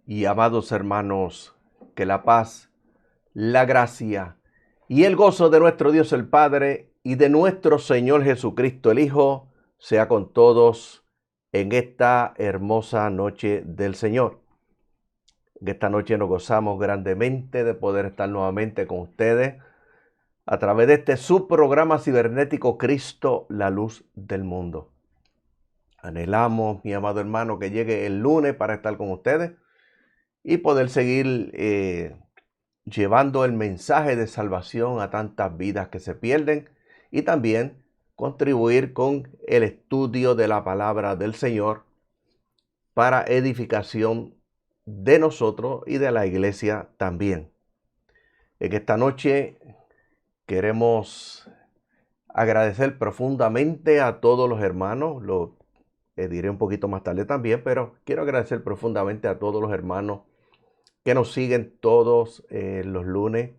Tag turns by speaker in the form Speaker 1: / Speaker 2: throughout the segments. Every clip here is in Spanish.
Speaker 1: Y amados hermanos, que la paz, la gracia y el gozo de nuestro Dios el Padre y de nuestro Señor Jesucristo el Hijo sea con todos en esta hermosa noche del Señor. En esta noche nos gozamos grandemente de poder estar nuevamente con ustedes a través de este subprograma cibernético Cristo, la luz del mundo. Anhelamos, mi amado hermano, que llegue el lunes para estar con ustedes y poder seguir llevando el mensaje de salvación a tantas vidas que se pierden y también contribuir con el estudio de la palabra del Señor para edificación de nosotros y de la iglesia también. En esta noche queremos agradecer profundamente a todos los hermanos, lo diré un poquito más tarde también, pero quiero agradecer profundamente a todos los hermanos que nos siguen todos los lunes,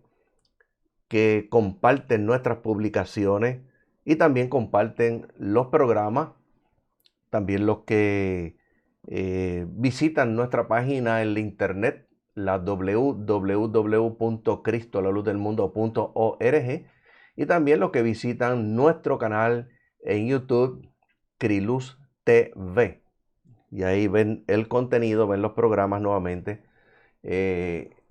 Speaker 1: que comparten nuestras publicaciones y también comparten los programas, también los que visitan nuestra página en la internet, la www.cristolaluzdelmundo.org, y también los que visitan nuestro canal en YouTube, Criluz TV. Y ahí ven el contenido, ven los programas nuevamente.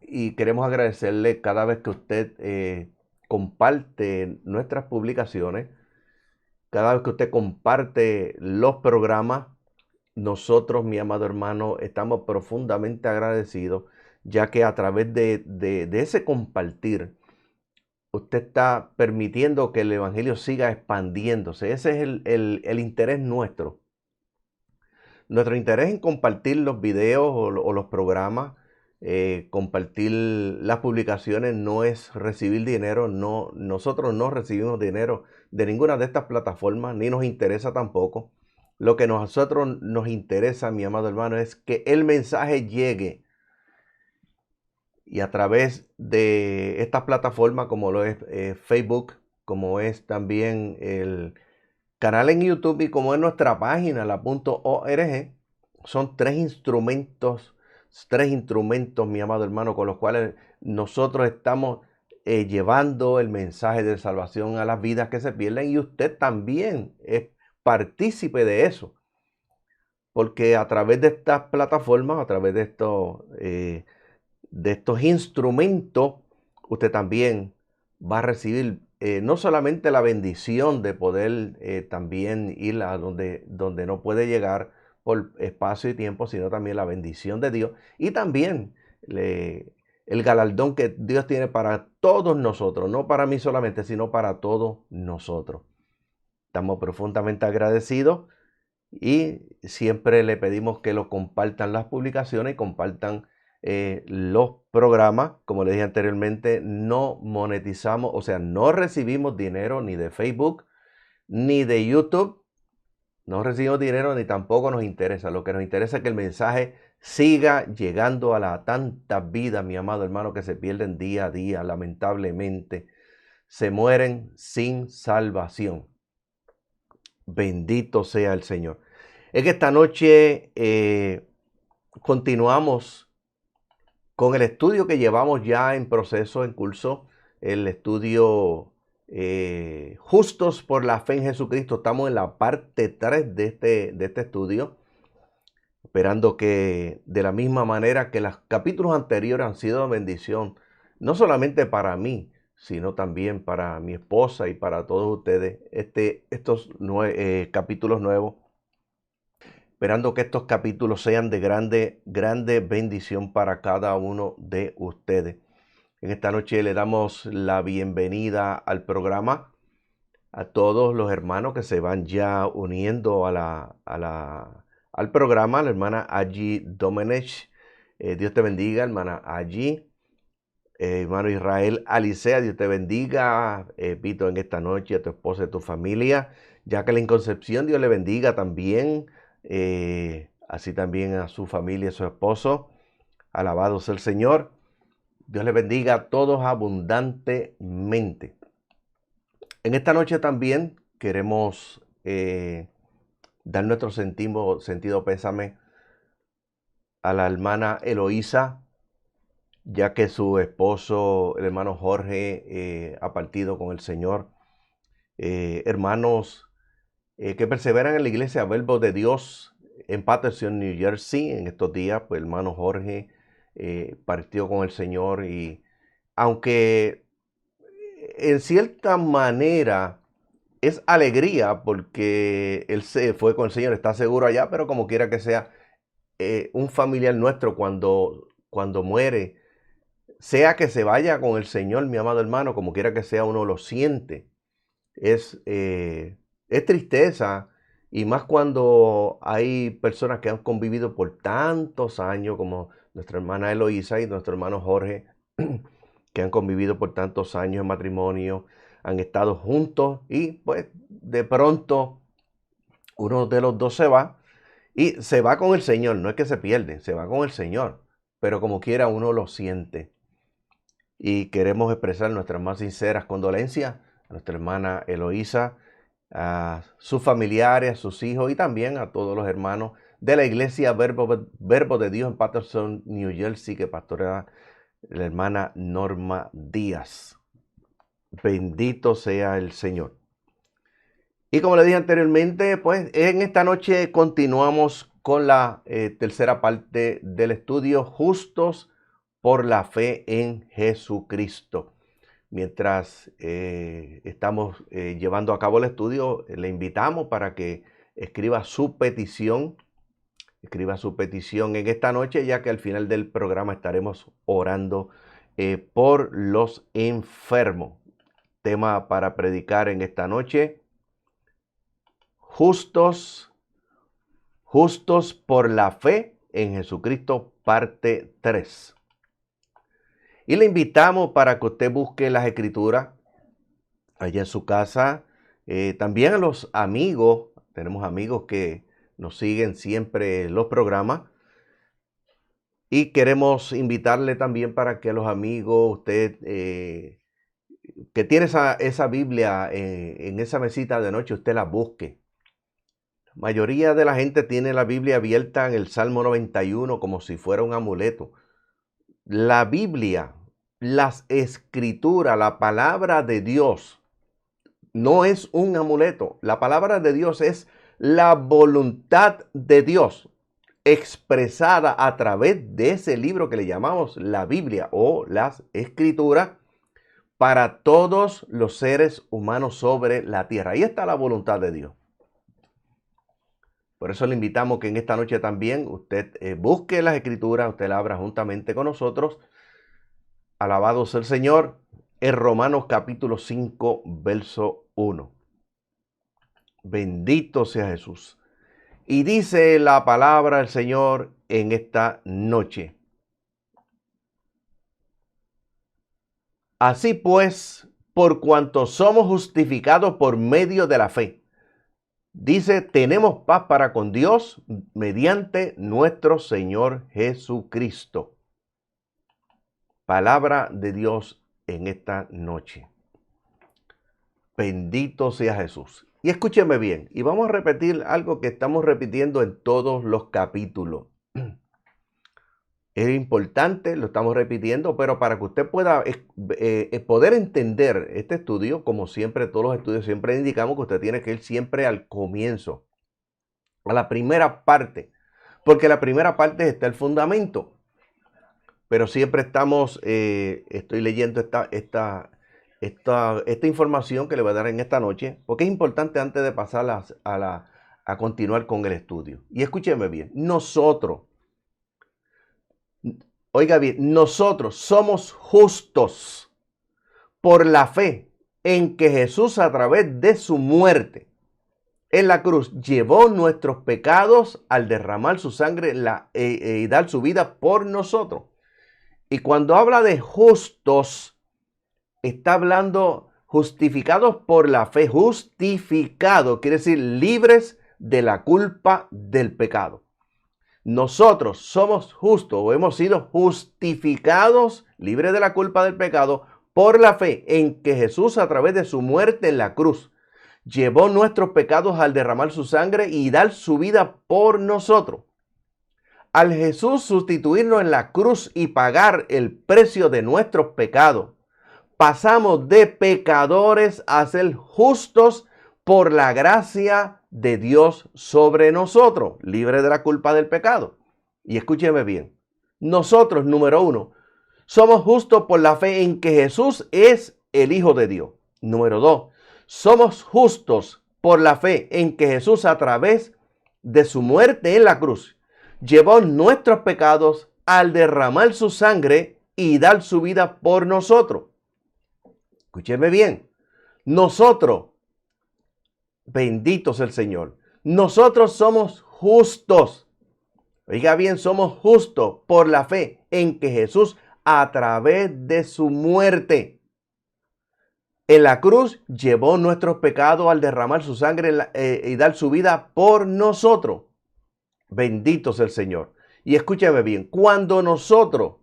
Speaker 1: Y queremos agradecerle cada vez que usted comparte nuestras publicaciones, cada vez que usted comparte los programas. Nosotros, mi amado hermano, estamos profundamente agradecidos, ya que a través de ese compartir, usted está permitiendo que el Evangelio siga expandiéndose. Ese es el interés nuestro. Nuestro interés en compartir los videos o los programas, compartir las publicaciones, no es recibir dinero. No, nosotros no recibimos dinero de ninguna de estas plataformas, ni nos interesa tampoco. Lo que a nosotros nos interesa, mi amado hermano, es que el mensaje llegue, y a través de estas plataformas como lo es Facebook, como es también el canal en YouTube y como es nuestra página, la .org, son tres instrumentos, mi amado hermano, con los cuales nosotros estamos llevando el mensaje de salvación a las vidas que se pierden, y usted también es partícipe de eso, porque a través de estas plataformas, a través de estos instrumentos, usted también va a recibir no solamente la bendición de poder también ir a donde no puede llegar por espacio y tiempo, sino también la bendición de Dios y también el galardón que Dios tiene para todos nosotros, no para mí solamente, sino para todos nosotros. Estamos profundamente agradecidos y siempre le pedimos que lo compartan las publicaciones y compartan los programas. Como les dije anteriormente, no monetizamos, o sea, no recibimos dinero ni de Facebook ni de YouTube. No recibimos dinero ni tampoco nos interesa. Lo que nos interesa es que el mensaje siga llegando a la tantas vidas, mi amado hermano, que se pierden día a día, lamentablemente. Se mueren sin salvación. Bendito sea el Señor. Es que esta noche continuamos con el estudio que llevamos ya en proceso, en curso, el estudio Justos por la Fe en Jesucristo. Estamos en la parte 3 de este estudio, esperando que de la misma manera que los capítulos anteriores han sido bendición, no solamente para mí, sino también para mi esposa y para todos ustedes, estos capítulos nuevos, esperando que estos capítulos sean de grande bendición para cada uno de ustedes. En esta noche le damos la bienvenida al programa a todos los hermanos que se van ya uniendo al programa. La hermana Allí Domenech, Dios te bendiga, hermana Allí. Hermano Israel Alicea, Dios te bendiga. Pito, en esta noche a tu esposa y a tu familia. Jacqueline Concepción, Dios le bendiga también. Así también a su familia, a su esposo. Alabado sea el Señor. Dios le bendiga a todos abundantemente. En esta noche también queremos dar nuestro sentido pésame a la hermana Eloísa, ya que su esposo, el hermano Jorge, ha partido con el Señor. Hermanos que perseveran en la iglesia Verbo de Dios en Paterson, New Jersey, en estos días, pues el hermano Jorge partió con el Señor, y aunque en cierta manera es alegría porque él se fue con el Señor, está seguro allá, pero como quiera que sea, un familiar nuestro cuando muere, sea que se vaya con el Señor, mi amado hermano, como quiera que sea, uno lo siente. Es tristeza, y más cuando hay personas que han convivido por tantos años, como nuestra hermana Eloísa y nuestro hermano Jorge, que han convivido por tantos años en matrimonio, han estado juntos, y pues de pronto uno de los dos se va, y se va con el Señor. No es que se pierde, se va con el Señor, pero como quiera uno lo siente. Y queremos expresar nuestras más sinceras condolencias a nuestra hermana Eloísa, a sus familiares, a sus hijos, y también a todos los hermanos de la iglesia Verbo de Dios en Paterson, New Jersey, que pastorea la hermana Norma Díaz. Bendito sea el Señor. Y como le dije anteriormente, pues en esta noche continuamos con la tercera parte del estudio, Justos por la fe en Jesucristo. Mientras estamos llevando a cabo el estudio, le invitamos para que escriba su petición en esta noche, ya que al final del programa estaremos orando por los enfermos. Tema para predicar en esta noche: justos por la fe en Jesucristo, parte 3. Y le invitamos para que usted busque las escrituras allá en su casa. También a los amigos, tenemos amigos que nos siguen siempre los programas, y queremos invitarle también para que los amigos, usted que tiene esa Biblia en esa mesita de noche, usted la busque. La mayoría de la gente tiene la Biblia abierta en el Salmo 91 como si fuera un amuleto. La Biblia, las escrituras, la palabra de Dios no es un amuleto. La palabra de Dios es la voluntad de Dios expresada a través de ese libro que le llamamos la Biblia o las Escrituras para todos los seres humanos sobre la tierra. Ahí está la voluntad de Dios. Por eso le invitamos que en esta noche también usted busque las Escrituras, usted la abra juntamente con nosotros. Alabado sea el Señor. En Romanos capítulo 5, verso 1. Bendito sea Jesús. Y dice la palabra del Señor en esta noche: así pues, por cuanto somos justificados por medio de la fe, dice, tenemos paz para con Dios mediante nuestro Señor Jesucristo. Palabra de Dios en esta noche. Bendito sea Jesús. Y escúcheme bien, y vamos a repetir algo que estamos repitiendo en todos los capítulos. Es importante, lo estamos repitiendo, pero para que usted pueda poder entender este estudio, como siempre, todos los estudios siempre indicamos que usted tiene que ir siempre al comienzo, a la primera parte, porque la primera parte está el fundamento. Pero siempre estamos, estoy leyendo esta información que le voy a dar en esta noche, porque es importante antes de pasar a continuar con el estudio. Y escúcheme bien, oiga bien, nosotros somos justos por la fe en que Jesús, a través de su muerte en la cruz, llevó nuestros pecados al derramar su sangre y dar su vida por nosotros. Y cuando habla de justos, está hablando justificados por la fe. Justificado quiere decir libres de la culpa del pecado. Nosotros somos justos o hemos sido justificados, libres de la culpa del pecado, por la fe en que Jesús, a través de su muerte en la cruz, llevó nuestros pecados al derramar su sangre y dar su vida por nosotros. Al Jesús sustituirnos en la cruz y pagar el precio de nuestros pecados, pasamos de pecadores a ser justos por la gracia de Dios sobre nosotros, libre de la culpa del pecado. Y escúcheme bien, nosotros, número uno, somos justos por la fe en que Jesús es el Hijo de Dios. Número dos, somos justos por la fe en que Jesús, a través de su muerte en la cruz, llevó nuestros pecados al derramar su sangre y dar su vida por nosotros. Escúcheme bien, nosotros, bendito sea el Señor, nosotros somos justos. Oiga bien, somos justos por la fe en que Jesús, a través de su muerte en la cruz, llevó nuestros pecados al derramar su sangre y dar su vida por nosotros. Bendito sea el Señor. Y escúchame bien, cuando nosotros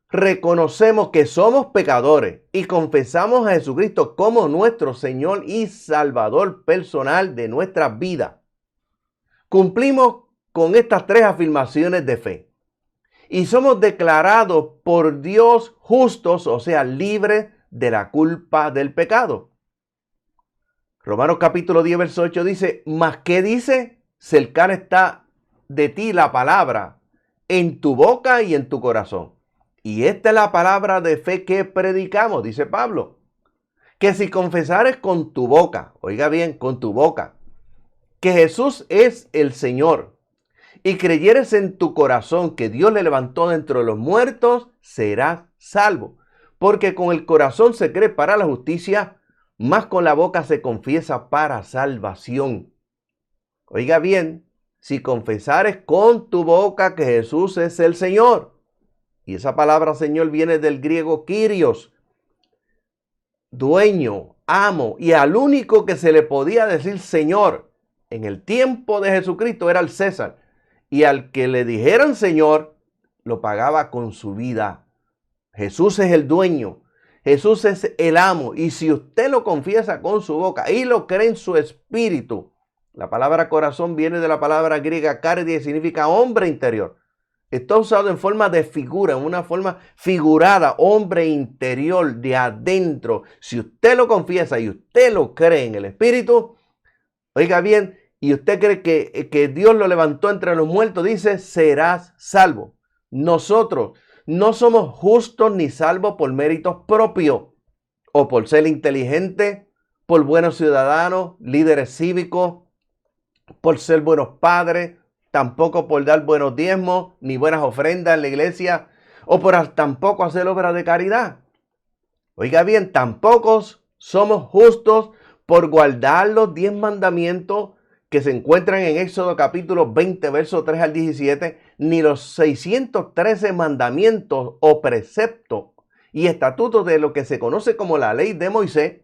Speaker 1: reconocemos que somos pecadores y confesamos a Jesucristo como nuestro Señor y Salvador personal de nuestras vidas, cumplimos con estas tres afirmaciones de fe y somos declarados por Dios justos, o sea, libres de la culpa del pecado. Romanos capítulo 10, verso 8 dice, ¿mas qué dice? Cercana está de ti la palabra en tu boca y en tu corazón. Y esta es la palabra de fe que predicamos, dice Pablo, que si confesares con tu boca, oiga bien, con tu boca, que Jesús es el Señor y creyeres en tu corazón que Dios le levantó de entre los muertos, serás salvo. Porque con el corazón se cree para la justicia, mas con la boca se confiesa para salvación. Oiga bien, si confesares con tu boca que Jesús es el Señor, y esa palabra Señor viene del griego Kyrios, dueño, amo, y al único que se le podía decir Señor en el tiempo de Jesucristo era el César, y al que le dijeran Señor, lo pagaba con su vida. Jesús es el dueño, Jesús es el amo, y si usted lo confiesa con su boca y lo cree en su espíritu, la palabra corazón viene de la palabra griega cardia y significa hombre interior. Está usado en forma de figura, en una forma figurada, hombre interior, de adentro. Si usted lo confiesa y usted lo cree en el espíritu, oiga bien, y usted cree que Dios lo levantó entre los muertos, dice, serás salvo. Nosotros no somos justos ni salvos por méritos propios o por ser inteligentes, por buenos ciudadanos, líderes cívicos, por ser buenos padres, tampoco por dar buenos diezmos ni buenas ofrendas en la iglesia o por tampoco hacer obras de caridad. Oiga bien, tampoco somos justos por guardar los 10 mandamientos que se encuentran en Éxodo capítulo 20, versos 3 al 17, ni los 613 mandamientos o preceptos y estatutos de lo que se conoce como la ley de Moisés,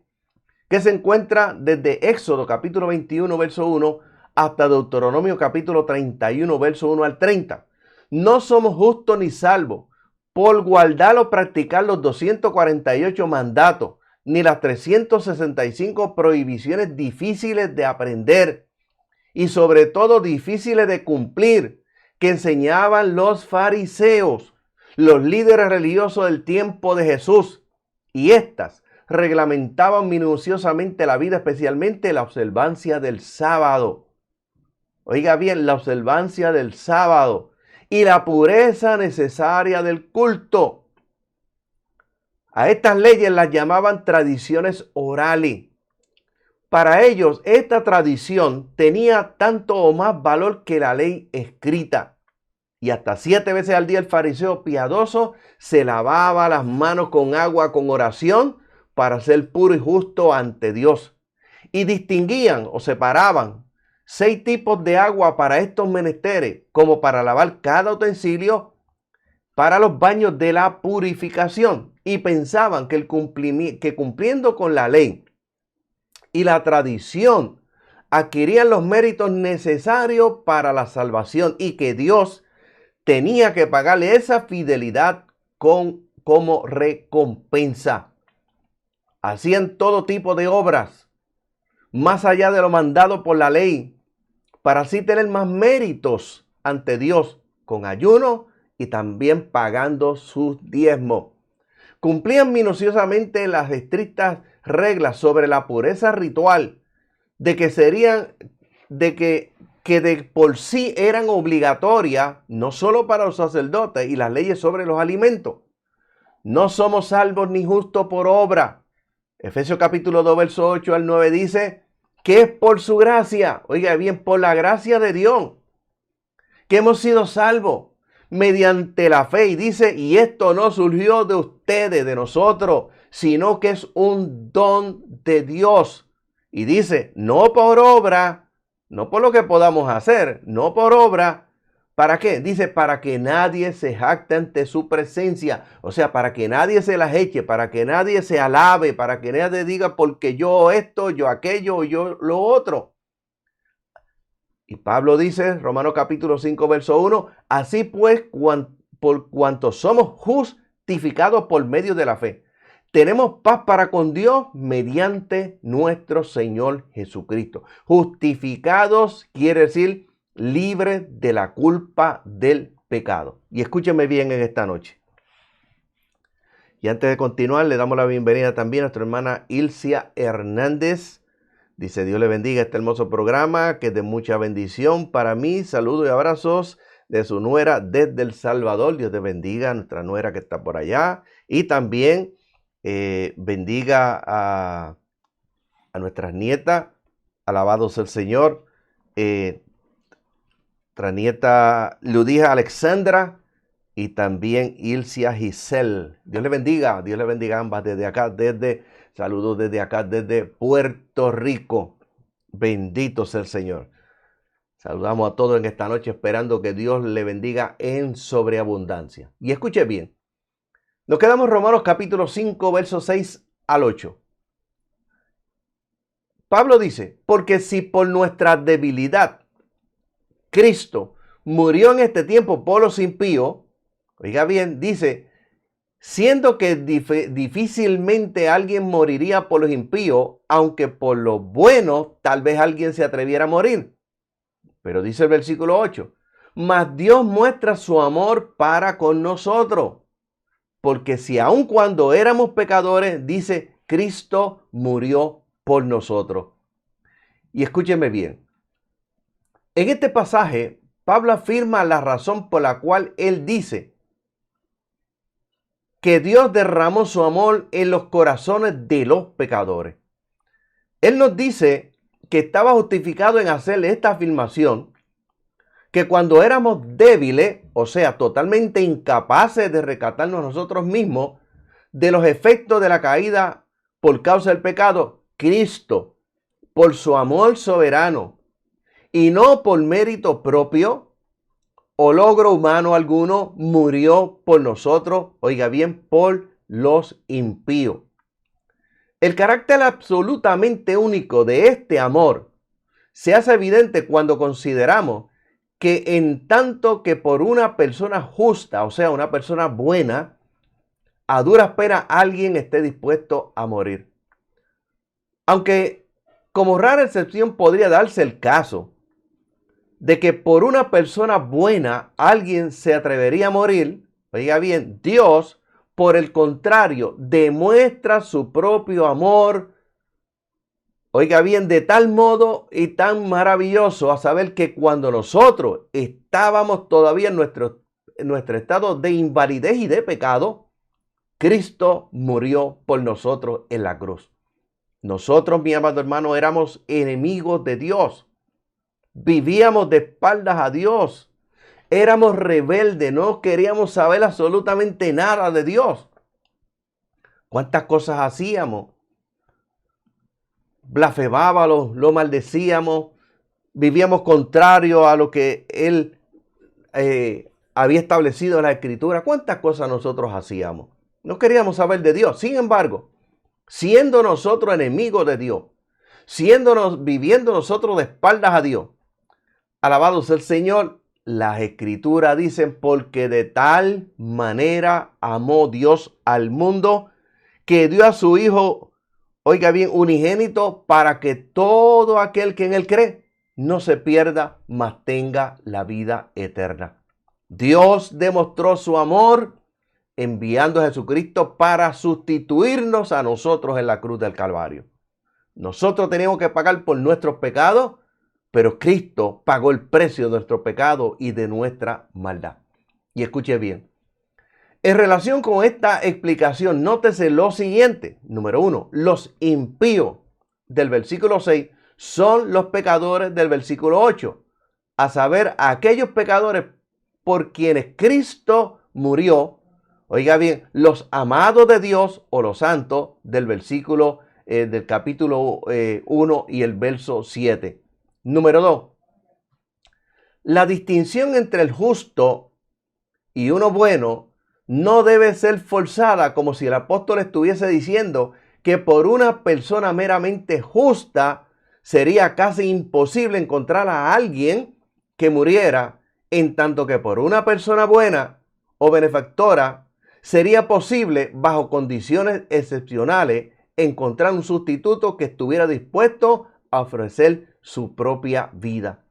Speaker 1: que se encuentra desde Éxodo capítulo 21, verso 1, hasta Deuteronomio capítulo 31, verso 1 al 30. No somos justos ni salvos por guardar o practicar los 248 mandatos, ni las 365 prohibiciones difíciles de aprender y sobre todo difíciles de cumplir que enseñaban los fariseos, los líderes religiosos del tiempo de Jesús, y estas reglamentaban minuciosamente la vida, especialmente la observancia del sábado. Oiga bien, la observancia del sábado y la pureza necesaria del culto. A estas leyes las llamaban tradiciones orales. Para ellos, esta tradición tenía tanto o más valor que la ley escrita. Y hasta 7 veces al día el fariseo piadoso se lavaba las manos con agua con oración para ser puro y justo ante Dios. Y distinguían o separaban 6 tipos de agua para estos menesteres, como para lavar cada utensilio para los baños de la purificación. Y pensaban que cumpliendo con la ley y la tradición adquirían los méritos necesarios para la salvación y que Dios tenía que pagarle esa fidelidad como recompensa. Hacían todo tipo de obras más allá de lo mandado por la ley para así tener más méritos ante Dios con ayuno y también pagando sus diezmos. Cumplían minuciosamente las estrictas reglas sobre la pureza ritual de que de por sí eran obligatorias no solo para los sacerdotes y las leyes sobre los alimentos. No somos salvos ni justos por obra. Efesios capítulo 2, verso 8 al 9 dice que es por su gracia, oiga bien, por la gracia de Dios, que hemos sido salvos mediante la fe. Y dice, y esto no surgió de ustedes, de nosotros, sino que es un don de Dios. Y dice, no por obra, no por lo que podamos hacer, no por obra. ¿Para qué? Dice, para que nadie se jacte ante su presencia. O sea, para que nadie se las eche, para que nadie se alabe, para que nadie diga porque yo esto, yo aquello, yo lo otro. Y Pablo dice, Romanos capítulo 5, verso 1, así pues, por cuanto somos justificados por medio de la fe, tenemos paz para con Dios mediante nuestro Señor Jesucristo. Justificados quiere decir libres de la culpa del pecado. Y escúcheme bien en esta noche. Y antes de continuar, le damos la bienvenida también a nuestra hermana Ilcia Hernández. Dice, Dios le bendiga este hermoso programa, que es de mucha bendición para mí. Saludos y abrazos de su nuera desde El Salvador. Dios te bendiga a nuestra nuera que está por allá. Y también bendiga a nuestras nietas. Alabado sea el Señor. Nuestra nieta Ludija Alexandra y también Ilcia Giselle. Dios le bendiga a ambas desde acá, saludos desde acá, desde Puerto Rico. Bendito sea el Señor. Saludamos a todos en esta noche esperando que Dios le bendiga en sobreabundancia. Y escuche bien. Nos quedamos en Romanos capítulo 5, versos 6 al 8. Pablo dice, porque si por nuestra debilidad Cristo murió en este tiempo por los impíos, oiga bien, dice, siendo que difícilmente alguien moriría por los impíos, aunque por los buenos tal vez alguien se atreviera a morir. Pero dice el versículo 8, mas Dios muestra su amor para con nosotros, porque si aun cuando éramos pecadores, dice, Cristo murió por nosotros. Y escúcheme bien, en este pasaje, Pablo afirma la razón por la cual él dice que Dios derramó su amor en los corazones de los pecadores. Él nos dice que estaba justificado en hacerle esta afirmación, que cuando éramos débiles, o sea, totalmente incapaces de rescatarnos nosotros mismos de los efectos de la caída por causa del pecado, Cristo, por su amor soberano y no por mérito propio o logro humano alguno, murió por nosotros, oiga bien, por los impíos. El carácter absolutamente único de este amor se hace evidente cuando consideramos que en tanto que por una persona justa, o sea, una persona buena, a duras penas alguien esté dispuesto a morir. Aunque como rara excepción podría darse el caso de que por una persona buena alguien se atrevería a morir, oiga bien, Dios, por el contrario, demuestra su propio amor, oiga bien, de tal modo y tan maravilloso, a saber que cuando nosotros estábamos todavía en nuestro estado de invalidez y de pecado, Cristo murió por nosotros en la cruz. Nosotros, mi amado hermano, éramos enemigos de Dios. Vivíamos de espaldas a Dios. Éramos rebeldes, no queríamos saber absolutamente nada de Dios. ¿Cuántas cosas hacíamos? Blasfemábamos, lo maldecíamos, vivíamos contrario a lo que Él había establecido en la Escritura. ¿Cuántas cosas nosotros hacíamos? No queríamos saber de Dios. Sin embargo, siendo nosotros enemigos de Dios, viviendo nosotros de espaldas a Dios, alabado sea el Señor, las Escrituras dicen, porque de tal manera amó Dios al mundo, que dio a su Hijo, oiga bien, unigénito, para que todo aquel que en Él cree no se pierda, mas tenga la vida eterna. Dios demostró su amor enviando a Jesucristo para sustituirnos a nosotros en la cruz del Calvario. Nosotros teníamos que pagar por nuestros pecados, pero Cristo pagó el precio de nuestro pecado y de nuestra maldad. Y escuche bien. En relación con esta explicación, nótese lo siguiente. Número 1, los impíos del versículo 6 son los pecadores del versículo 8. A saber, aquellos pecadores por quienes Cristo murió. Oiga bien, los amados de Dios o los santos del versículo del capítulo 1 y el verso 7. Número 2. La distinción entre el justo y uno bueno no debe ser forzada, como si el apóstol estuviese diciendo que por una persona meramente justa sería casi imposible encontrar a alguien que muriera, en tanto que por una persona buena o benefactora sería posible, bajo condiciones excepcionales, encontrar un sustituto que estuviera dispuesto a ofrecer su propia vida.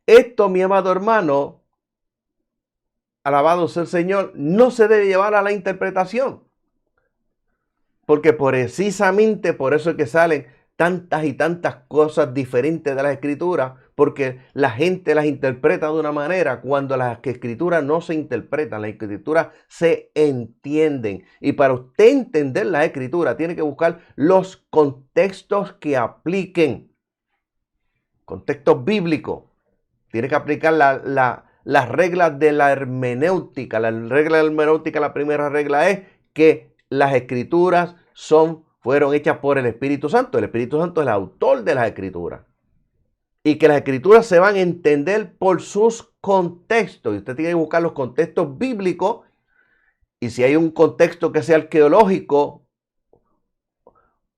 Speaker 1: Esto, mi amado hermano, alabado sea el Señor, no se debe llevar a la interpretación. Porque precisamente por eso es que salen tantas y tantas cosas diferentes de las escrituras, porque la gente las interpreta de una manera cuando las escrituras no se interpretan, las escrituras se entienden. Y para usted entender la escritura tiene que buscar los contextos que apliquen, contextos bíblicos. Tiene que aplicar las reglas de la hermenéutica. La regla de la hermenéutica, la primera regla es que las escrituras fueron hechas por el Espíritu Santo. El Espíritu Santo es el autor de las escrituras. Y que las escrituras se van a entender por sus contextos. Y usted tiene que buscar los contextos bíblicos. Y si hay un contexto que sea arqueológico,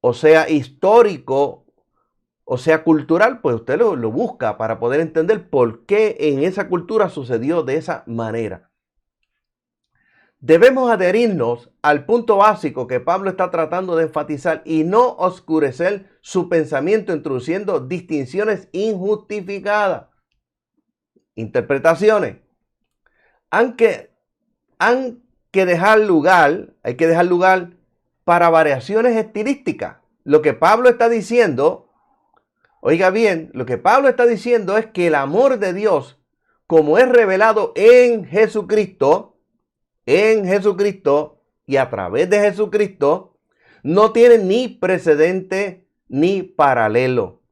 Speaker 1: o sea histórico, o sea cultural, pues usted lo busca para poder entender por qué en esa cultura sucedió de esa manera. Debemos adherirnos al punto básico que Pablo está tratando de enfatizar y no oscurecer su pensamiento introduciendo distinciones injustificadas. Interpretaciones. Hay que dejar lugar para variaciones estilísticas. Lo que Pablo está diciendo, oiga bien, lo que Pablo está diciendo es que el amor de Dios, como es revelado en Jesucristo y a través de Jesucristo, no tiene ni precedente ni paralelo.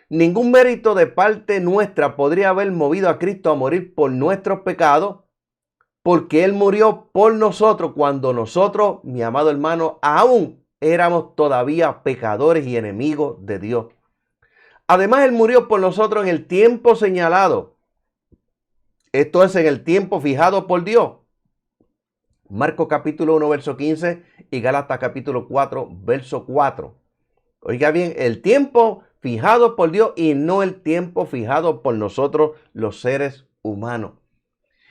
Speaker 1: Ningún mérito de parte nuestra podría haber movido a Cristo a morir por nuestros pecados, porque Él murió por nosotros cuando nosotros, mi amado hermano, aún éramos todavía pecadores y enemigos de Dios. Además, Él murió por nosotros en el tiempo señalado. Esto es en el tiempo fijado por Dios. Marcos capítulo 1, verso 15 y Gálatas capítulo 4, verso 4. Oiga bien, el tiempo fijado por Dios y no el tiempo fijado por nosotros los seres humanos.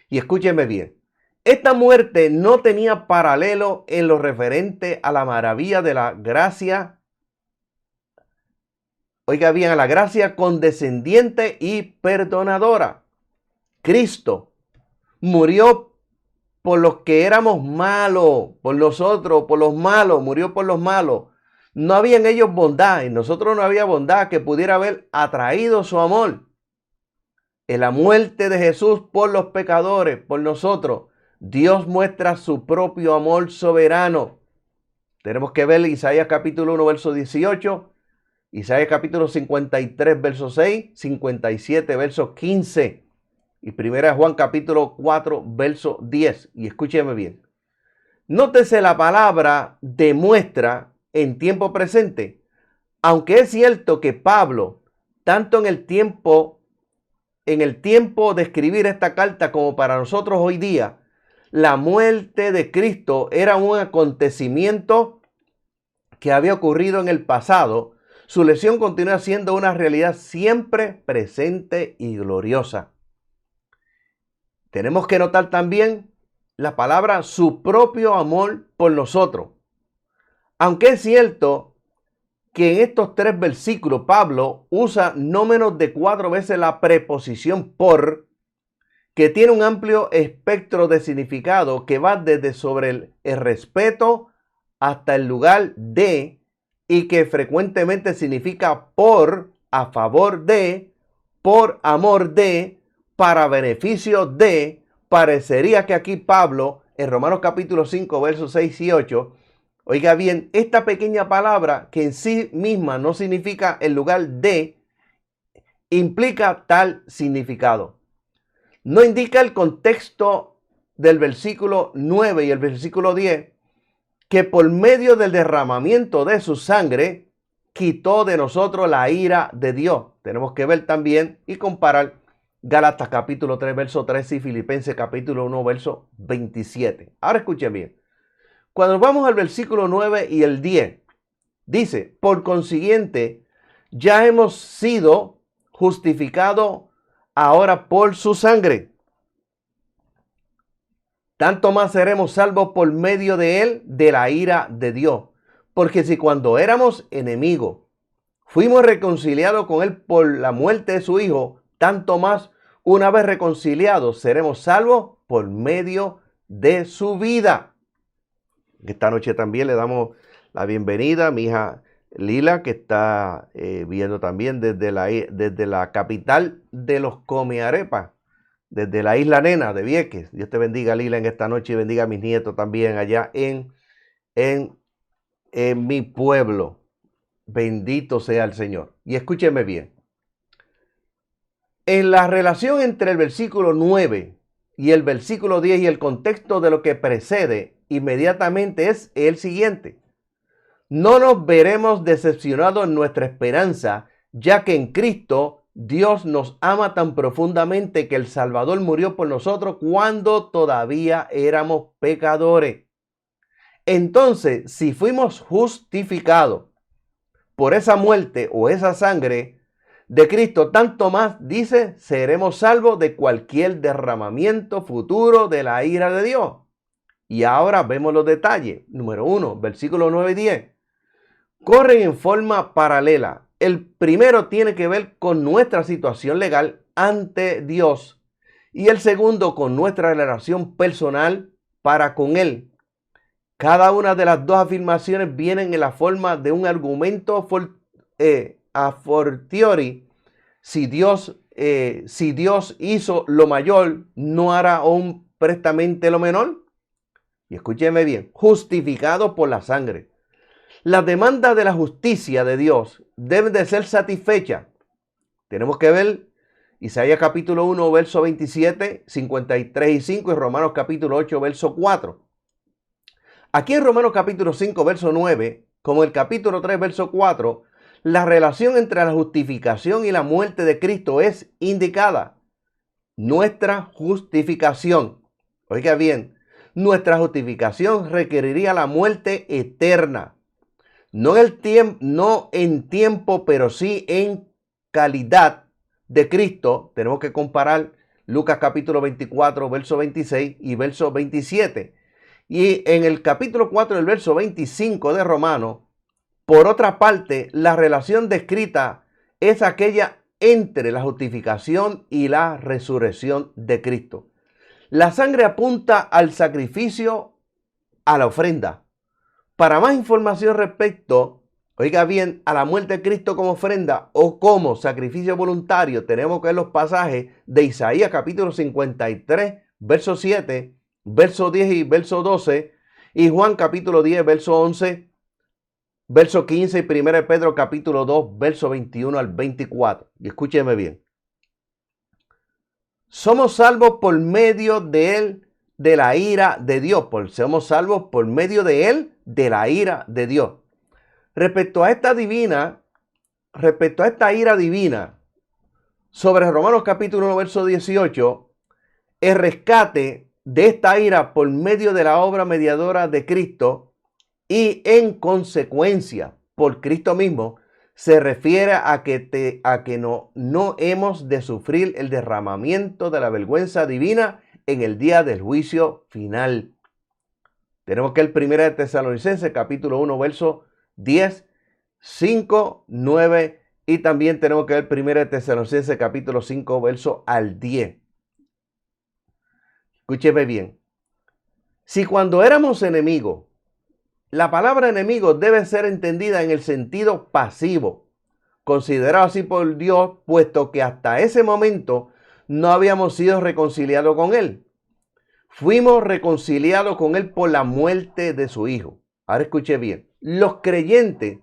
Speaker 1: Y escúcheme bien, esta muerte no tenía paralelo en lo referente a la maravilla de la gracia. Oiga bien, a la gracia condescendiente y perdonadora. Cristo murió por los que éramos malos, por nosotros, por los malos, murió por los malos. No había en ellos bondad, en nosotros no había bondad que pudiera haber atraído su amor. En la muerte de Jesús por los pecadores, por nosotros, Dios muestra su propio amor soberano. Tenemos que ver Isaías capítulo 1, verso 18, Isaías capítulo 53, verso 6, 57, verso 15. Y 1 Juan capítulo 4, verso 10. Y escúcheme bien. Nótese la palabra demuestra en tiempo presente. Aunque es cierto que Pablo, tanto en el tiempo de escribir esta carta como para nosotros hoy día, la muerte de Cristo era un acontecimiento que había ocurrido en el pasado, su lesión continúa siendo una realidad siempre presente y gloriosa. Tenemos que notar también la palabra su propio amor por nosotros. Aunque es cierto que en estos 3 versículos Pablo usa no menos de 4 veces la preposición por, que tiene un amplio espectro de significado que va desde sobre el respeto hasta el lugar de, y que frecuentemente significa por, a favor de, por amor de, para beneficio de. Parecería que aquí Pablo, en Romanos capítulo 5, versos 6 y 8, oiga bien, esta pequeña palabra que en sí misma no significa el lugar de, implica tal significado. No indica el contexto del versículo 9 y el versículo 10, que por medio del derramamiento de su sangre quitó de nosotros la ira de Dios. Tenemos que ver también y comparar Gálatas capítulo 3, verso 13 y Filipenses capítulo 1, verso 27. Ahora escuchen bien. Cuando vamos al versículo 9 y el 10, dice, por consiguiente, ya hemos sido justificados ahora por su sangre. Tanto más seremos salvos por medio de él de la ira de Dios. Porque si cuando éramos enemigos fuimos reconciliados con él por la muerte de su Hijo, tanto más una vez reconciliados seremos salvos por medio de su vida. Esta noche también le damos la bienvenida a mi hija Lila, que está viendo también desde la capital de los comearepas, desde la Isla Nena de Vieques. Dios te bendiga, Lila, en esta noche y bendiga a mis nietos también allá en mi pueblo. Bendito sea el Señor. Y escúcheme bien. En la relación entre el versículo 9 y el versículo 10 y el contexto de lo que precede inmediatamente es el siguiente. No nos veremos decepcionados en nuestra esperanza, ya que en Cristo Dios nos ama tan profundamente que el Salvador murió por nosotros cuando todavía éramos pecadores. Entonces, si fuimos justificados por esa muerte o esa sangre de Cristo, tanto más, dice, seremos salvos de cualquier derramamiento futuro de la ira de Dios. Y ahora vemos los detalles. Número 1, versículo 9 y 10. Corren en forma paralela. El primero tiene que ver con nuestra situación legal ante Dios y el segundo con nuestra relación personal para con Él. Cada una de las dos afirmaciones vienen en la forma de un argumento a fortiori. Si Dios hizo lo mayor, ¿no hará aún prestamente lo menor? Y escúcheme bien, justificado por la sangre. Las demandas de la justicia de Dios deben de ser satisfechas. Tenemos que ver Isaías capítulo 1, verso 27, 53 y 5 y Romanos capítulo 8, verso 4. Aquí en Romanos capítulo 5, verso 9, como el capítulo 3, verso 4, la relación entre la justificación y la muerte de Cristo es indicada. Nuestra justificación, oiga bien, nuestra justificación requeriría la muerte eterna. No en tiempo, pero sí en calidad de Cristo. Tenemos que comparar Lucas capítulo 24, verso 26 y verso 27. Y en el capítulo 4, el verso 25 de Romanos, por otra parte, la relación descrita es aquella entre la justificación y la resurrección de Cristo. La sangre apunta al sacrificio, a la ofrenda. Para más información respecto, oiga bien, a la muerte de Cristo como ofrenda o como sacrificio voluntario, tenemos que ver los pasajes de Isaías capítulo 53, verso 7, verso 10 y verso 12, y Juan capítulo 10, verso 11, verso 15 y 1 Pedro capítulo 2, verso 21 al 24. Y escúcheme bien. Somos salvos por medio de él, de la ira de Dios. Somos salvos por medio de él, de la ira de Dios. Respecto a esta ira divina, sobre Romanos capítulo 1, verso 18, el rescate de esta ira por medio de la obra mediadora de Cristo y en consecuencia por Cristo mismo, se refiere a que no hemos de sufrir el derramamiento de la vergüenza divina en el día del juicio final. Tenemos que el 1 Tesalonicenses capítulo 1, verso 10 5, 9 y también tenemos que ver 1 Tesalonicenses capítulo 5, verso al 10. Escúcheme bien. Si cuando éramos enemigos, la palabra enemigo debe ser entendida en el sentido pasivo, considerado así por Dios, puesto que hasta ese momento no habíamos sido reconciliados con Él. Fuimos reconciliados con Él por la muerte de su Hijo. Ahora escuche bien. Los creyentes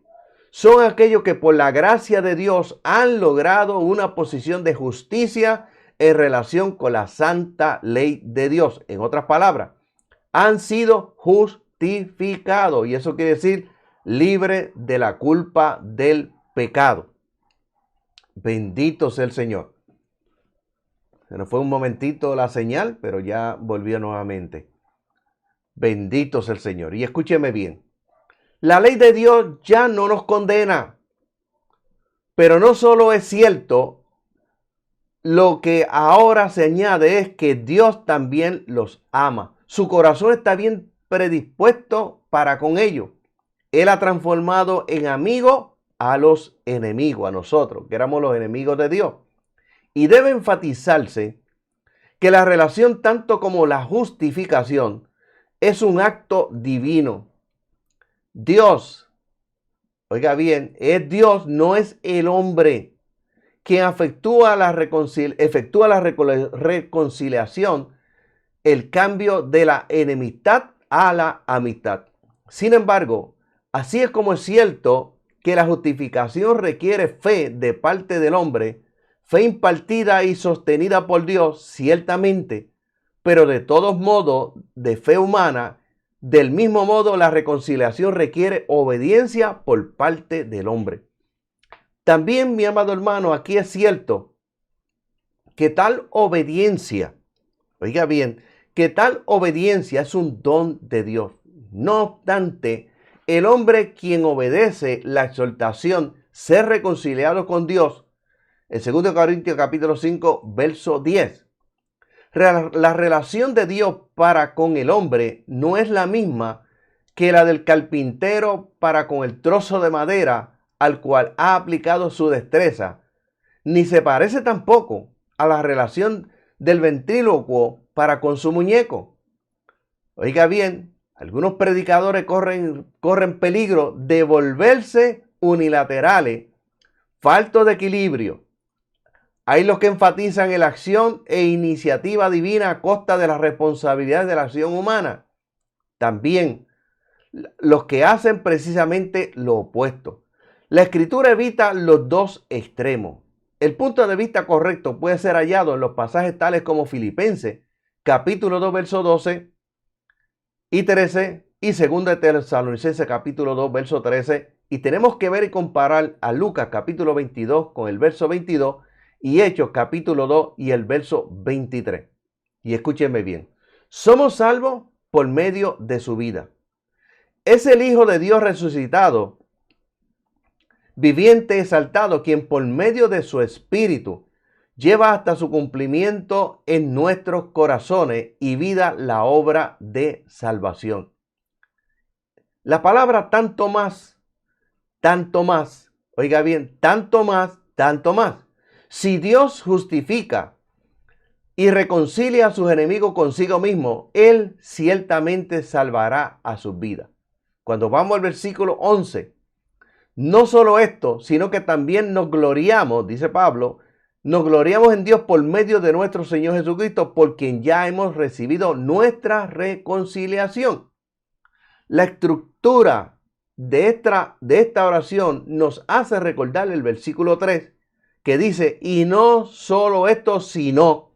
Speaker 1: son aquellos que por la gracia de Dios han logrado una posición de justicia en relación con la santa ley de Dios. En otras palabras, han sido justificados. Y eso quiere decir libre de la culpa del pecado. Bendito sea el Señor. Se nos fue un momentito la señal, pero ya volvió nuevamente. Bendito sea el Señor. Y escúcheme bien. La ley de Dios ya no nos condena. Pero no solo es cierto, lo que ahora se añade es que Dios también los ama. Su corazón está bien predispuesto para con ellos. Él ha transformado en amigos a los enemigos, a nosotros, que éramos los enemigos de Dios. Y debe enfatizarse que la relación, tanto como la justificación, es un acto divino. Dios, oiga bien, es Dios, no es el hombre quien efectúa la reconciliación, el cambio de la enemistad a la amistad. Sin embargo, así es como es cierto que la justificación requiere fe de parte del hombre, fe impartida y sostenida por Dios, ciertamente, pero de todos modos, de fe humana. Del mismo modo, la reconciliación requiere obediencia por parte del hombre. También, mi amado hermano, aquí es cierto que tal obediencia, oiga bien, que tal obediencia es un don de Dios. No obstante, el hombre quien obedece la exhortación, ser reconciliado con Dios, en 2 Corintios capítulo 5, verso 10. La relación de Dios para con el hombre no es la misma que la del carpintero para con el trozo de madera al cual ha aplicado su destreza, ni se parece tampoco a la relación del ventrílocuo para con su muñeco. Oiga bien, algunos predicadores corren peligro de volverse unilaterales, faltos de equilibrio. Hay los que enfatizan en la acción e iniciativa divina a costa de las responsabilidades de la acción humana. También los que hacen precisamente lo opuesto. La Escritura evita los dos extremos. El punto de vista correcto puede ser hallado en los pasajes tales como Filipenses, capítulo 2, verso 12 y 13, y 2 Tesalonicenses, capítulo 2, verso 13. Y tenemos que ver y comparar a Lucas, capítulo 22, con el verso 22, y Hechos, capítulo 2, y el verso 23. Y escúchenme bien. Somos salvos por medio de su vida. Es el Hijo de Dios resucitado, viviente, exaltado, quien por medio de su Espíritu lleva hasta su cumplimiento en nuestros corazones y vida la obra de salvación. La palabra tanto más, oiga bien, tanto más. Si Dios justifica y reconcilia a sus enemigos consigo mismo, Él ciertamente salvará a sus vidas. Cuando vamos al versículo 11, no solo esto, sino que también nos gloriamos, dice Pablo, nos gloriamos en Dios por medio de nuestro Señor Jesucristo, por quien ya hemos recibido nuestra reconciliación. La estructura de esta oración nos hace recordar el versículo 3, que dice, y no solo esto, sino.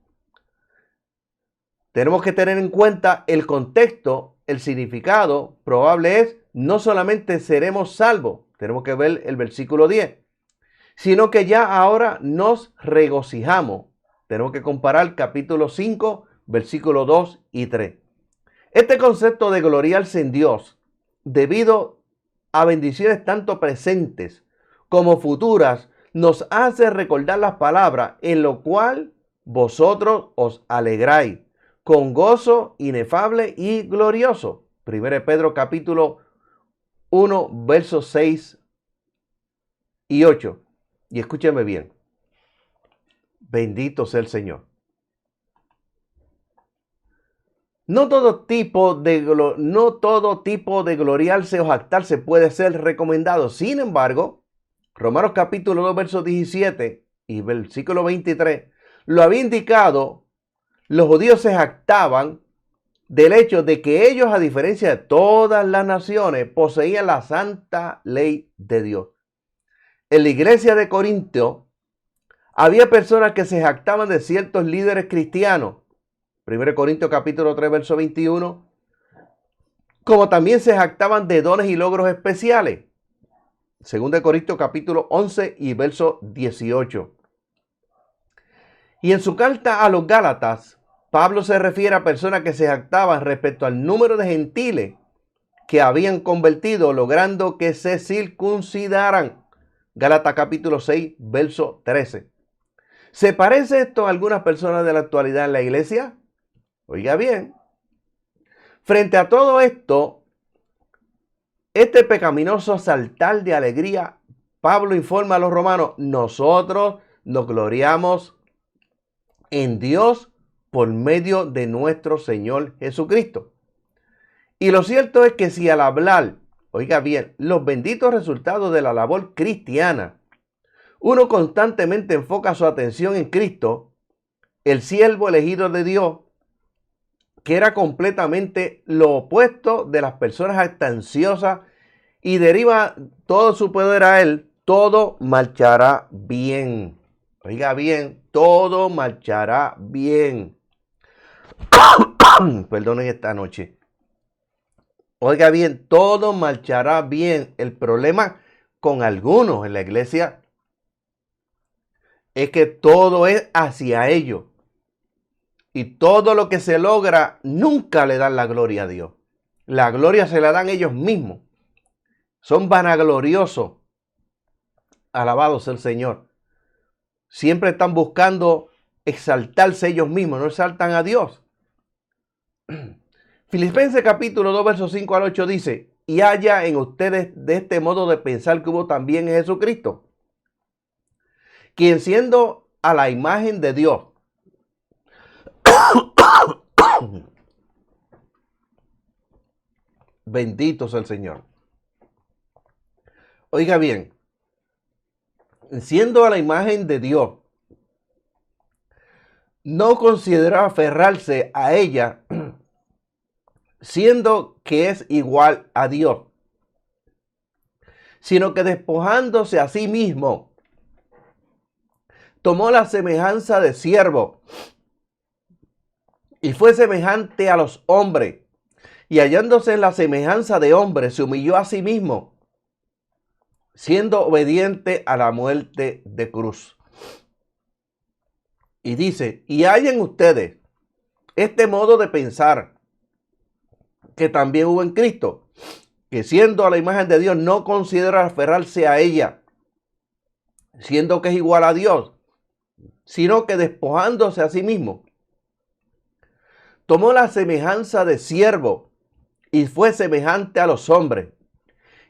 Speaker 1: Tenemos que tener en cuenta el contexto, el significado probable es, no solamente seremos salvos, tenemos que ver el versículo 10, sino que ya ahora nos regocijamos. Tenemos que comparar capítulo 5, versículos 2 y 3. Este concepto de gloriarse en Dios, debido a bendiciones tanto presentes como futuras, nos hace recordar las palabras en lo cual vosotros os alegráis con gozo inefable y glorioso. 1 Pedro capítulo 1, versos 6 y 8. Y escúcheme bien. Bendito sea el Señor. No todo tipo de gloriarse o jactarse puede ser recomendado. Sin embargo, Romanos capítulo 2, verso 17 y versículo 23, lo había indicado, los judíos se jactaban del hecho de que ellos, a diferencia de todas las naciones, poseían la santa ley de Dios. En la iglesia de Corinto había personas que se jactaban de ciertos líderes cristianos. 1 Corintios capítulo 3, verso 21. Como también se jactaban de dones y logros especiales. 2 Corintios capítulo 11 y verso 18. Y en su carta a los Gálatas, Pablo se refiere a personas que se jactaban respecto al número de gentiles que habían convertido, logrando que se circuncidaran. Gálatas capítulo 6, verso 13. ¿Se parece esto a algunas personas de la actualidad en la iglesia? Oiga bien. Frente a todo esto, este pecaminoso saltar de alegría, Pablo informa a los romanos: nosotros nos gloriamos en Dios por medio de nuestro Señor Jesucristo. Y lo cierto es que si al hablar, oiga bien, los benditos resultados de la labor cristiana, uno constantemente enfoca su atención en Cristo, el siervo elegido de Dios, que era completamente lo opuesto de las personas jactanciosas, y deriva todo su poder a Él, todo marchará bien. Oiga bien, todo marchará bien. Perdonen esta noche. Oiga bien, todo marchará bien. El problema con algunos en la iglesia es que todo es hacia ellos. Y todo lo que se logra nunca le dan la gloria a Dios. La gloria se la dan ellos mismos. Son vanagloriosos. Alabado sea el Señor. Siempre están buscando exaltarse ellos mismos, no exaltan a Dios. Filipenses capítulo 2, versos 5 al 8 dice: y haya en ustedes de este modo de pensar que hubo también en Jesucristo, quien siendo a la imagen de Dios, bendito sea el Señor. Oiga bien, siendo a la imagen de Dios, no considera aferrarse a ella, siendo que es igual a Dios, sino que despojándose a sí mismo, tomó la semejanza de siervo y fue semejante a los hombres, y hallándose en la semejanza de hombre, se humilló a sí mismo, siendo obediente a la muerte de cruz. Y dice: y hay en ustedes este modo de pensar que también hubo en Cristo, que siendo a la imagen de Dios no considera aferrarse a ella, siendo que es igual a Dios, sino que despojándose a sí mismo, tomó la semejanza de siervo y fue semejante a los hombres,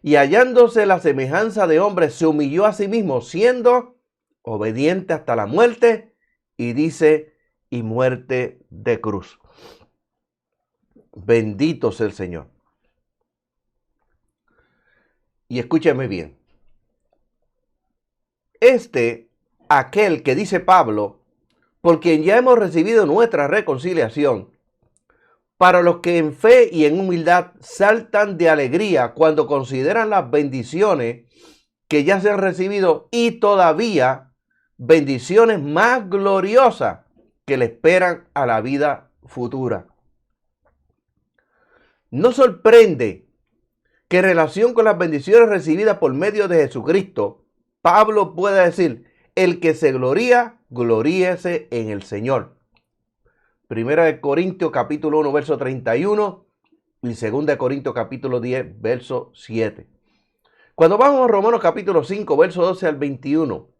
Speaker 1: y hallándose la semejanza de hombre, se humilló a sí mismo, siendo obediente hasta la muerte, y dice, y muerte de cruz. Bendito sea el Señor. Y escúchame bien. Aquel que dice Pablo, por quien ya hemos recibido nuestra reconciliación, para los que en fe y en humildad saltan de alegría cuando consideran las bendiciones que ya se han recibido, y todavía bendiciones más gloriosas que le esperan a la vida futura. No sorprende que en relación con las bendiciones recibidas por medio de Jesucristo, Pablo pueda decir: el que se gloría, gloríese en el Señor. 1 Corintios capítulo 1, verso 31 y 2 Corintios capítulo 10, verso 7. Cuando vamos a Romanos capítulo 5, verso 12 al 21,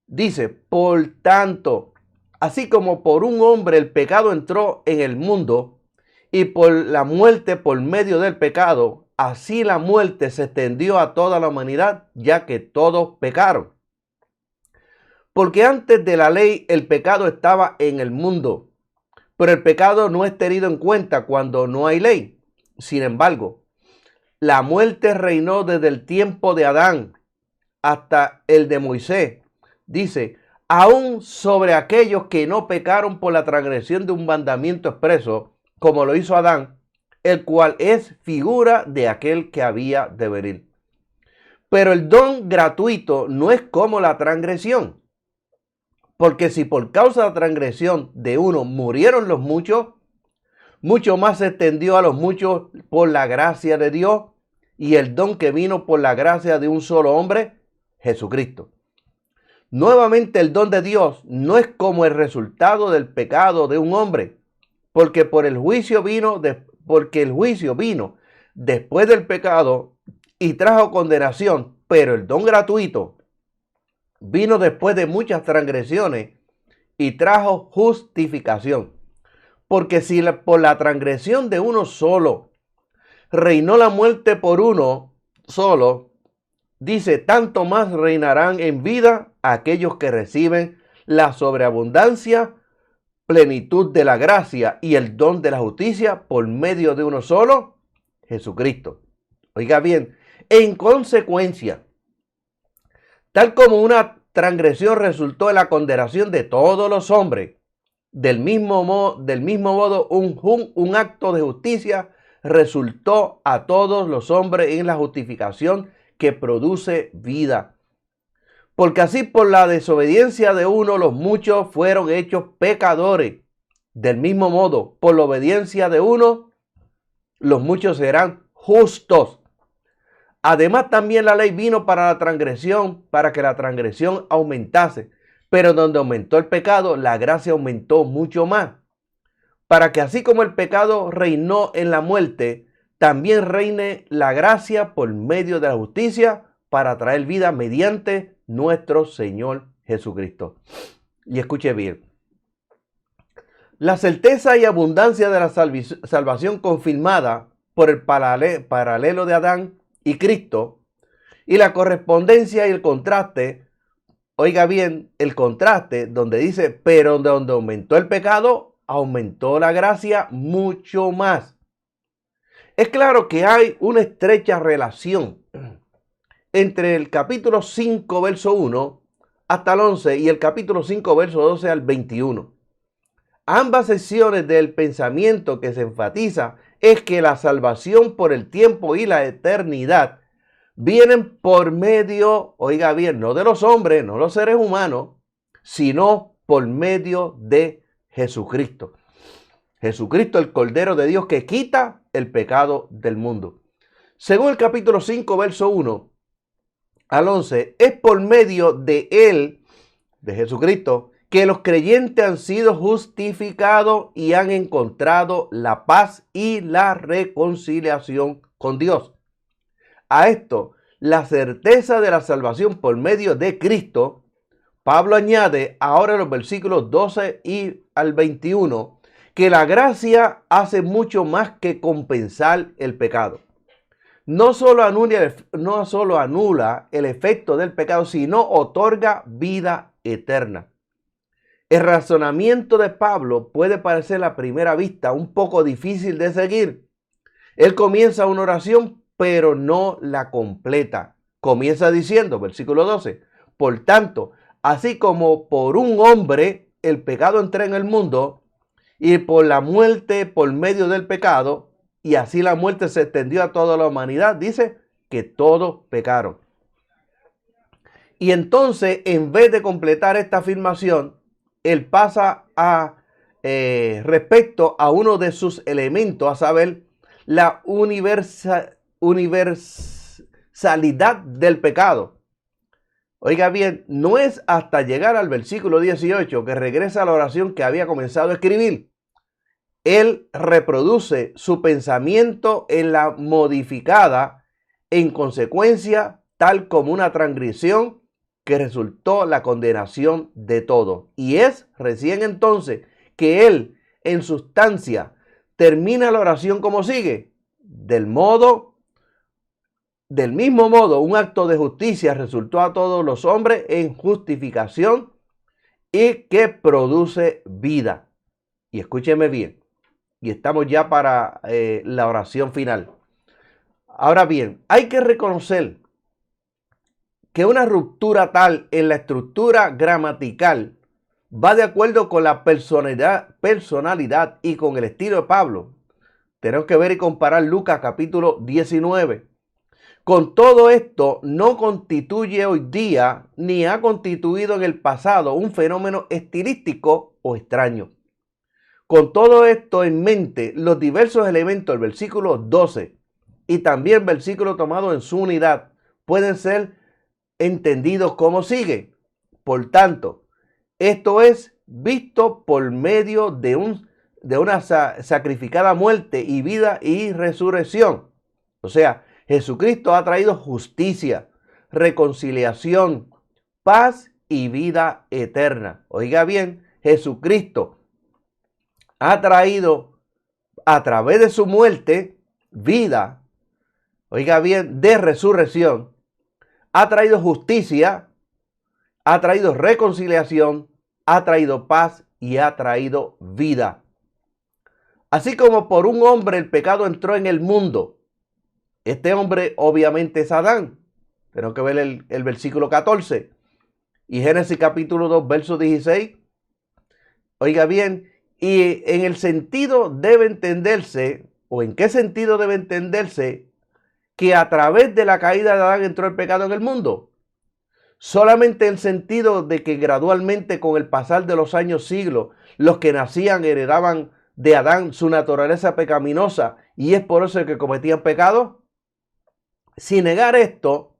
Speaker 1: dice: por tanto, así como por un hombre el pecado entró en el mundo, y por la muerte por medio del pecado, así la muerte se extendió a toda la humanidad, ya que todos pecaron. Porque antes de la ley el pecado estaba en el mundo, pero el pecado no es tenido en cuenta cuando no hay ley. Sin embargo, la muerte reinó desde el tiempo de Adán hasta el de Moisés. Dice, aún sobre aquellos que no pecaron por la transgresión de un mandamiento expreso, como lo hizo Adán, el cual es figura de aquel que había de venir. Pero el don gratuito no es como la transgresión. Porque si por causa de la transgresión de uno murieron los muchos, mucho más se extendió a los muchos por la gracia de Dios y el don que vino por la gracia de un solo hombre, Jesucristo. Nuevamente el don de Dios no es como el resultado del pecado de un hombre, porque el juicio vino después del pecado y trajo condenación, pero el don gratuito vino después de muchas transgresiones y trajo justificación. Porque si por la transgresión de uno solo reinó la muerte por uno solo, dice, tanto más reinarán en vida aquellos que reciben la sobreabundancia, plenitud de la gracia y el don de la justicia por medio de uno solo, Jesucristo. Oiga bien, en consecuencia, tal como una transgresión resultó en la condenación de todos los hombres, del mismo modo un acto de justicia resultó a todos los hombres en la justificación que produce vida. Porque así por la desobediencia de uno los muchos fueron hechos pecadores. Del mismo modo, por la obediencia de uno, los muchos serán justos. Además, también la ley vino para que la transgresión aumentase. Pero donde aumentó el pecado, la gracia aumentó mucho más. Para que así como el pecado reinó en la muerte, también reine la gracia por medio de la justicia para traer vida mediante nuestro Señor Jesucristo. Y escuche bien. La certeza y abundancia de la salvación confirmada por el paralelo de Adán y Cristo y la correspondencia y el contraste. Oiga bien, el contraste donde dice, pero donde aumentó el pecado, aumentó la gracia mucho más. Es claro que hay una estrecha relación entre el capítulo 5, verso 1 hasta el 11 y el capítulo 5, verso 12 al 21. Ambas secciones del pensamiento que se enfatiza es que la salvación por el tiempo y la eternidad vienen por medio, oiga bien, no de los hombres, no los seres humanos, sino por medio de Jesucristo. Jesucristo, el Cordero de Dios que quita el pecado del mundo. Según el capítulo 5, verso 1 al 11, es por medio de Él, de Jesucristo, que los creyentes han sido justificados y han encontrado la paz y la reconciliación con Dios. A esto, la certeza de la salvación por medio de Cristo, Pablo añade ahora en los versículos 12 y al 21, que la gracia hace mucho más que compensar el pecado. No solo anula el efecto del pecado, sino otorga vida eterna. El razonamiento de Pablo puede parecer a primera vista un poco difícil de seguir. Él comienza una oración, pero no la completa. Comienza diciendo, versículo 12, por tanto, así como por un hombre el pecado entró en el mundo, y por la muerte por medio del pecado, y así la muerte se extendió a toda la humanidad, dice que todos pecaron. Y entonces, en vez de completar esta afirmación, él pasa a respecto a uno de sus elementos, a saber, la universalidad del pecado. Oiga bien, no es hasta llegar al versículo 18 que regresa a la oración que había comenzado a escribir. Él reproduce su pensamiento en la modificada, en consecuencia, tal como una transgresión que resultó la condenación de todo. Y es recién entonces que él, en sustancia, termina la oración como sigue: del modo del mismo modo, un acto de justicia resultó a todos los hombres en justificación y que produce vida. Y escúcheme bien, y estamos ya para la oración final. Ahora bien, hay que reconocer que una ruptura tal en la estructura gramatical va de acuerdo con la personalidad y con el estilo de Pablo. Tenemos que ver y comparar Lucas capítulo 19. Con todo esto, no constituye hoy día ni ha constituido en el pasado un fenómeno estilístico o extraño. Con todo esto en mente, los diversos elementos del versículo 12 y también versículo tomado en su unidad pueden ser entendidos como sigue. Por tanto, esto es visto por medio de una sacrificada muerte y vida y resurrección. O sea, Jesucristo ha traído justicia, reconciliación, paz y vida eterna. Oiga bien, Jesucristo ha traído a través de su muerte vida, oiga bien, de resurrección, ha traído justicia, ha traído reconciliación, ha traído paz y ha traído vida. Así como por un hombre el pecado entró en el mundo. Este hombre obviamente es Adán. Tenemos que ver el versículo 14. Y Génesis capítulo 2, verso 16. Oiga bien, y en el sentido debe entenderse, o en qué sentido debe entenderse, que a través de la caída de Adán entró el pecado en el mundo. Solamente en el sentido de que gradualmente con el pasar de los años, siglos, los que nacían heredaban de Adán su naturaleza pecaminosa y es por eso que cometían pecado. Sin negar esto,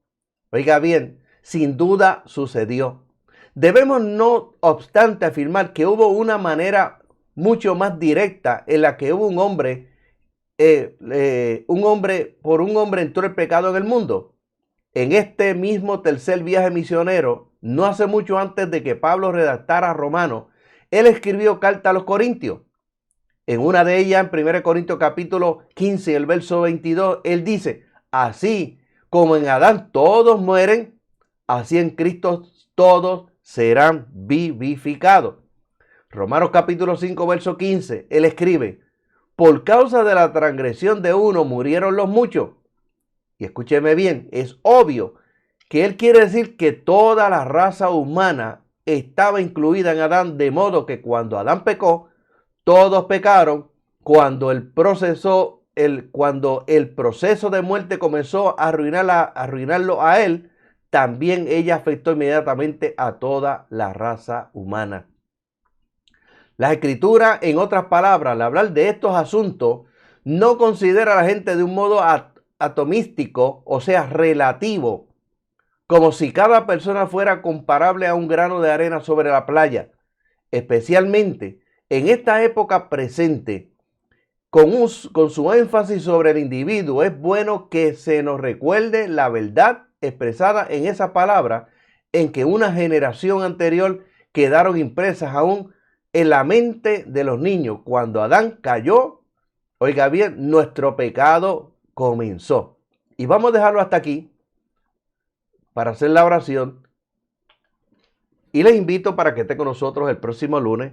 Speaker 1: oiga bien, sin duda sucedió. Debemos no obstante afirmar que hubo una manera mucho más directa en la que hubo un hombre entró el pecado en el mundo. En este mismo tercer viaje misionero, no hace mucho antes de que Pablo redactara a Romanos, él escribió carta a los Corintios. En una de ellas, en 1 Corintios capítulo 15, el verso 22, él dice, así como en Adán todos mueren, así en Cristo todos serán vivificados. Romanos capítulo 5, verso 15, él escribe, por causa de la transgresión de uno murieron los muchos. Y escúcheme bien, es obvio que él quiere decir que toda la raza humana estaba incluida en Adán, de modo que cuando Adán pecó, todos pecaron. Cuando el proceso de muerte comenzó a arruinarlo a él, también ella afectó inmediatamente a toda la raza humana. Las escrituras, en otras palabras, al hablar de estos asuntos, no considera a la gente de un modo atomístico, o sea, relativo, como si cada persona fuera comparable a un grano de arena sobre la playa. Especialmente en esta época presente, con su énfasis sobre el individuo, es bueno que se nos recuerde la verdad expresada en esa palabra, en que una generación anterior quedaron impresas aún en la mente de los niños. Cuando Adán cayó, oiga bien, nuestro pecado comenzó. Y vamos a dejarlo hasta aquí para hacer la oración. Y les invito para que esté con nosotros el próximo lunes,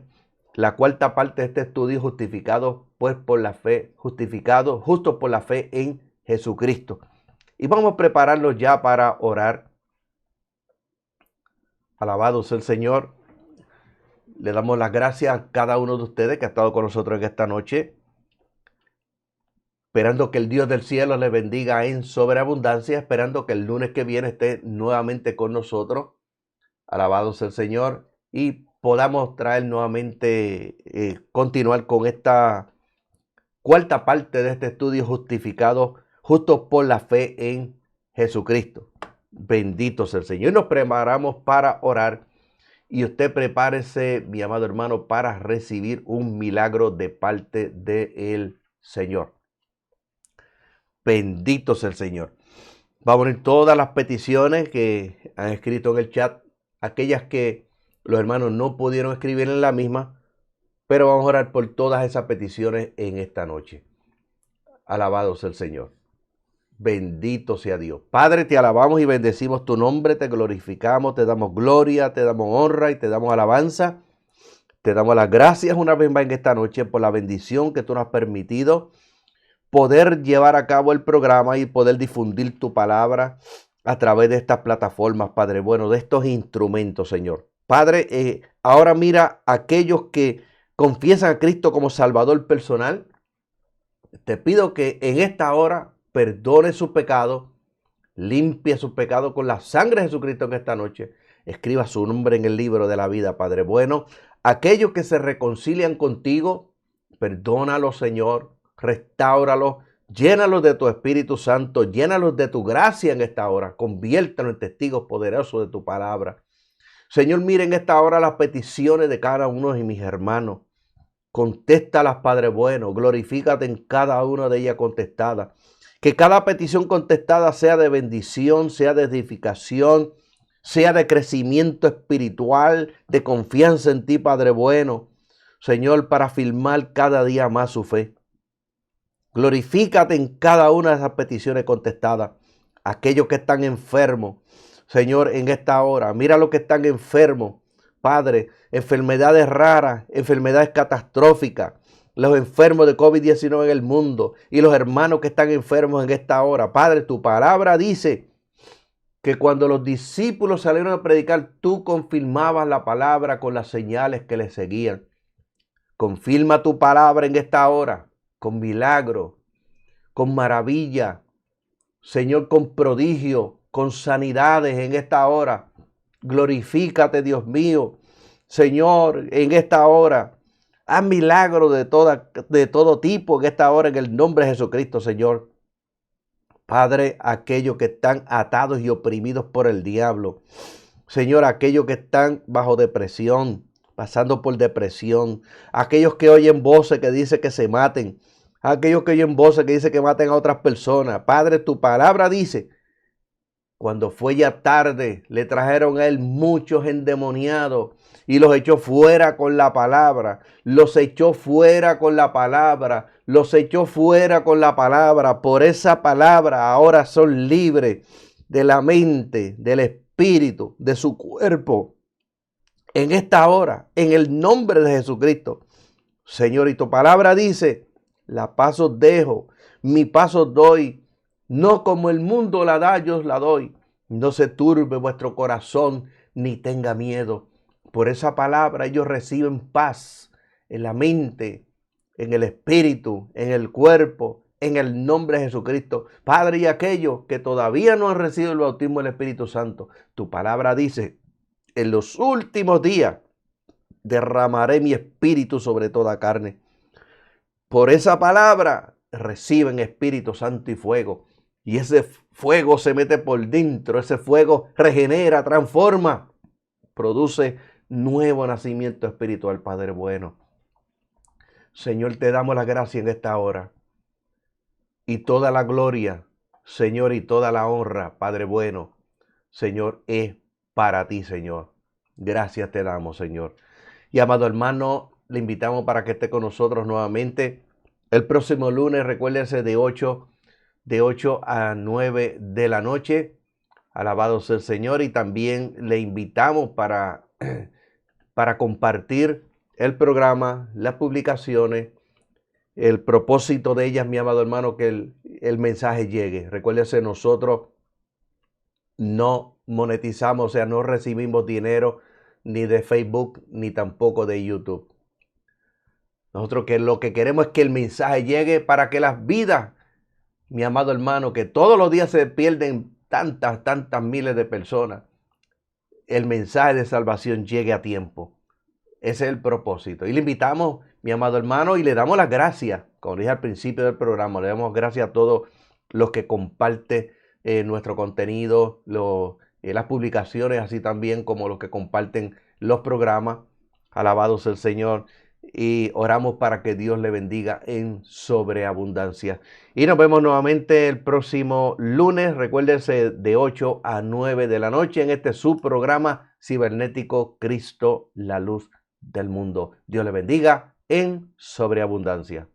Speaker 1: la cuarta parte de este estudio, justificado pues por la fe, justificado justo por la fe en Jesucristo. Y vamos a prepararnos ya para orar. Alabado sea el Señor. Le damos las gracias a cada uno de ustedes que ha estado con nosotros en esta noche, esperando que el Dios del cielo les bendiga en sobreabundancia, esperando que el lunes que viene esté nuevamente con nosotros. Alabado sea el Señor y podamos traer nuevamente, continuar con esta cuarta parte de este estudio, justificado justo por la fe en Jesucristo. Bendito sea el Señor. Y nos preparamos para orar. Y usted prepárese, mi amado hermano, para recibir un milagro de parte del Señor. Bendito sea el Señor. Vamos a ver todas las peticiones que han escrito en el chat, aquellas que los hermanos no pudieron escribir en la misma, pero vamos a orar por todas esas peticiones en esta noche. Alabado sea el Señor. Bendito sea Dios. Padre, te alabamos y bendecimos tu nombre, te glorificamos, te damos gloria, te damos honra y te damos alabanza. Te damos las gracias una vez más en esta noche por la bendición que tú nos has permitido poder llevar a cabo el programa y poder difundir tu palabra a través de estas plataformas, Padre bueno, de estos instrumentos, Señor. Padre, ahora mira a aquellos que confiesan a Cristo como Salvador personal. Te pido que en esta hora perdone sus pecados, limpie sus pecados con la sangre de Jesucristo en esta noche. Escriba su nombre en el libro de la vida, Padre bueno. Aquellos que se reconcilian contigo, perdónalos, Señor, restáuralos, llénalos de tu Espíritu Santo, llénalos de tu gracia en esta hora, conviértalos en testigos poderosos de tu palabra. Señor, miren en esta hora las peticiones de cada uno de mis hermanos. Contéstalas, Padre bueno, glorifícate en cada una de ellas contestadas. Que cada petición contestada sea de bendición, sea de edificación, sea de crecimiento espiritual, de confianza en ti, Padre bueno. Señor, para afirmar cada día más su fe. Glorifícate en cada una de esas peticiones contestadas. Aquellos que están enfermos, Señor, en esta hora, mira los que están enfermos. Padre, enfermedades raras, enfermedades catastróficas, los enfermos de COVID-19 en el mundo y los hermanos que están enfermos en esta hora. Padre, tu palabra dice que cuando los discípulos salieron a predicar, tú confirmabas la palabra con las señales que les seguían. Confirma tu palabra en esta hora, con milagro, con maravilla, Señor, con prodigio, con sanidades en esta hora. Glorifícate, Dios mío. Señor, en esta hora, haz milagros de todo tipo en esta hora, en el nombre de Jesucristo, Señor. Padre, aquellos que están atados y oprimidos por el diablo. Señor, aquellos que están bajo depresión, pasando por depresión. Aquellos que oyen voces que dicen que se maten. Aquellos que oyen voces que dicen que maten a otras personas. Padre, tu palabra dice, cuando fue ya tarde, le trajeron a él muchos endemoniados y los echó fuera con la palabra. Los echó fuera con la palabra. Los echó fuera con la palabra. Por esa palabra ahora son libres de la mente, del espíritu, de su cuerpo. En esta hora, en el nombre de Jesucristo. Señor, y tu palabra dice, la paz os dejo, mi paz os doy. No como el mundo la da, yo os la doy. No se turbe vuestro corazón, ni tenga miedo. Por esa palabra ellos reciben paz en la mente, en el espíritu, en el cuerpo, en el nombre de Jesucristo. Padre, y aquellos que todavía no han recibido el bautismo del Espíritu Santo, tu palabra dice, en los últimos días derramaré mi espíritu sobre toda carne. Por esa palabra reciben Espíritu Santo y fuego. Y ese fuego se mete por dentro, ese fuego regenera, transforma, produce nuevo nacimiento espiritual, Padre bueno. Señor, te damos la gracia en esta hora. Y toda la gloria, Señor, y toda la honra, Padre bueno, Señor, es para ti, Señor. Gracias te damos, Señor. Y amado hermano, le invitamos para que esté con nosotros nuevamente el próximo lunes, recuérdense, de 8 a 9 de la noche. Alabado sea el Señor. Y también le invitamos para compartir el programa, las publicaciones, el propósito de ellas, mi amado hermano, que el mensaje llegue. Recuérdense, nosotros no monetizamos, o sea, no recibimos dinero ni de Facebook, ni tampoco de YouTube. Nosotros lo que queremos es que el mensaje llegue para que las vidas, mi amado hermano, que todos los días se pierden tantas miles de personas, el mensaje de salvación llegue a tiempo. Ese es el propósito. Y le invitamos, mi amado hermano, y le damos las gracias, como dije al principio del programa, le damos gracias a todos los que comparten nuestro contenido, las publicaciones, así también como los que comparten los programas. Alabado sea el Señor. Y oramos para que Dios le bendiga en sobreabundancia. Y nos vemos nuevamente el próximo lunes. Recuérdense, de 8 a 9 de la noche en este subprograma cibernético Cristo, la luz del mundo. Dios le bendiga en sobreabundancia.